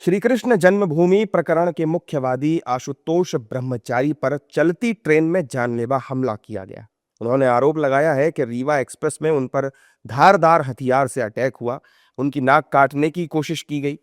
श्रीकृष्ण जन्मभूमि प्रकरण के मुख्यवादी आशुतोष ब्रह्मचारी पर चलती ट्रेन में जानलेवा हमला किया गया। उन्होंने आरोप लगाया है कि रीवा एक्सप्रेस में उन पर धारदार हथियार से अटैक हुआ, उनकी नाक काटने की कोशिश की गई।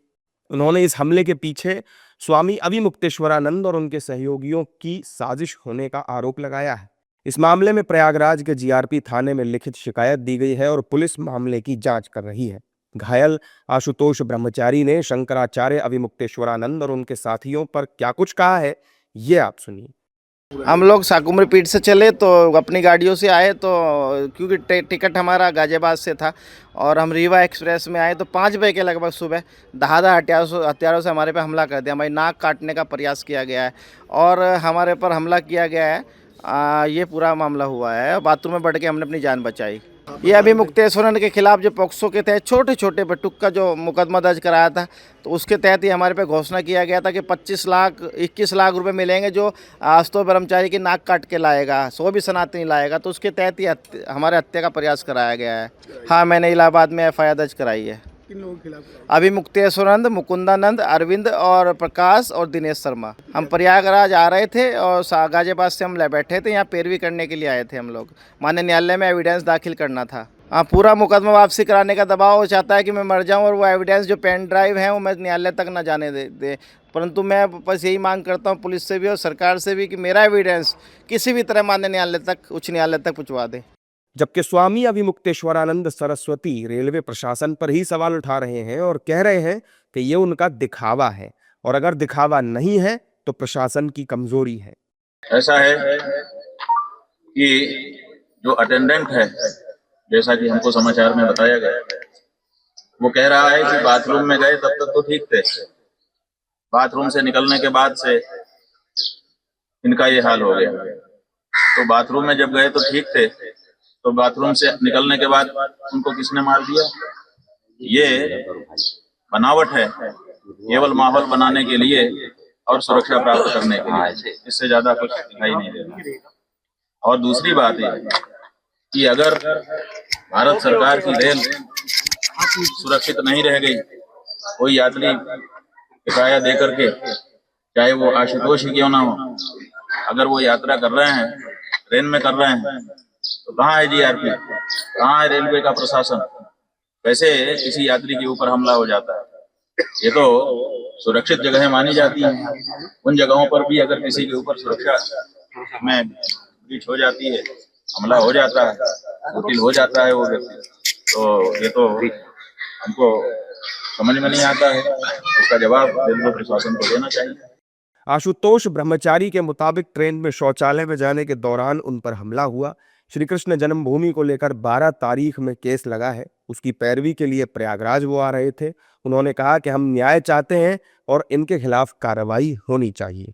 उन्होंने इस हमले के पीछे स्वामी अविमुक्तेश्वरानंद और उनके सहयोगियों की साजिश होने का आरोप लगाया है। इस मामले में प्रयागराज के जीआरपी थाने में लिखित शिकायत दी गई है और पुलिस मामले की जांच कर रही है। घायल आशुतोष ब्रह्मचारी ने शंकराचार्य अविमुक्तेश्वरानंद और उनके साथियों पर क्या कुछ कहा है, ये आप सुनिए। हम लोग साकुम्र पीठ से चले तो अपनी गाड़ियों से आए, तो क्योंकि टिकट हमारा गाजियाबाद से था और हम रीवा एक्सप्रेस में आए तो 5 बजे के लगभग सुबह धारदार हथियारों से हमारे पे हमला कर दिया। हमारी नाक काटने का प्रयास किया गया है और हमारे पर हमला किया गया है। ये पूरा मामला हुआ है। बाथरूम में बढ़ के हमने अपनी जान बचाई। ये अभिमुक्तेश्वरन के खिलाफ जो पॉक्सो के तहत छोटे छोटे बटुक का जो मुकदमा दर्ज कराया था, तो उसके तहत ही हमारे पे घोषणा किया गया था कि 21 लाख रुपए मिलेंगे जो आशुतोष ब्रह्मचारी की नाक काट के लाएगा, 100 भी सनातनी लाएगा। तो उसके तहत ही हमारे हत्या का प्रयास कराया गया है। हाँ, मैंने इलाहाबाद में FIR दर्ज कराई है। किन लोगों के खिलाफ? अभिमुक्तेश्वरानंद, मुकुंदानंद, अरविंद और प्रकाश और दिनेश शर्मा। हम प्रयागराज आ रहे थे और गाजियाबाद से हम बैठे थे, यहाँ पैरवी करने के लिए आए थे हम लोग। माननीय न्यायालय में एविडेंस दाखिल करना था। हाँ, पूरा मुकदमा वापसी कराने का दबाव वो चाहता है कि मैं मर जाऊं और वो एविडेंस जो पेन ड्राइव है वो मैं न्यायालय तक ना जाने दे। परंतु मैं बस यही मांग करता हूं पुलिस से भी और सरकार से भी कि मेरा एविडेंस किसी भी तरह माननीय न्यायालय तक, उच्च न्यायालय तक पहुँचवा दे। जबकि स्वामी अविमुक्तेश्वरानंद सरस्वती रेलवे प्रशासन पर ही सवाल उठा रहे हैं और कह रहे हैं कि ये उनका दिखावा है और अगर दिखावा नहीं है तो प्रशासन की कमजोरी है। ऐसा है कि जो अटेंडेंट है, जैसा कि हमको समाचार में बताया गया, वो कह रहा है कि बाथरूम में गए तब तक तो ठीक थे, बाथरूम से निकलने के बाद से इनका ये हाल हो गया। तो बाथरूम में जब गए तो ठीक थे, तो बाथरूम से निकलने के बाद उनको किसने मार दिया? ये बनावट है, केवल माहौल बनाने के लिए और सुरक्षा प्राप्त करने के लिए, इससे ज्यादा कुछ दिखाई नहीं दे रहा। और दूसरी बात यह कि अगर भारत सरकार की रेल सुरक्षित नहीं रह गई, कोई यात्री किराया दे करके, चाहे वो आशुतोष ही क्यों ना हो, अगर वो यात्रा कर रहे हैं, ट्रेन में कर रहे हैं, तो कहाँ है जीआरपी, कहाँ है रेलवे का प्रशासन? कैसे किसी यात्री के ऊपर हमला हो जाता है? ये तो सुरक्षित जगह मानी जाती हैं। उन जगहों पर भी अगर किसी के ऊपर सुरक्षा में ब्रीच हो जाती है, हमला हो जाता है, मुश्किल हो जाता है वो व्यक्ति, तो ये तो हमको समझ में नहीं आता है। इसका जवाब रेलवे प्रशासन को देना चाहिए। आशुतोष ब्रह्मचारी के मुताबिक ट्रेन में शौचालय में जाने के दौरान उन पर हमला हुआ। श्रीकृष्ण जन्मभूमि को लेकर 12 तारीख में केस लगा है। उसकी पैरवी के लिए प्रयागराज वो आ रहे थे। उन्होंने कहा कि हम न्याय चाहते हैं और इनके खिलाफ कार्रवाई होनी चाहिए।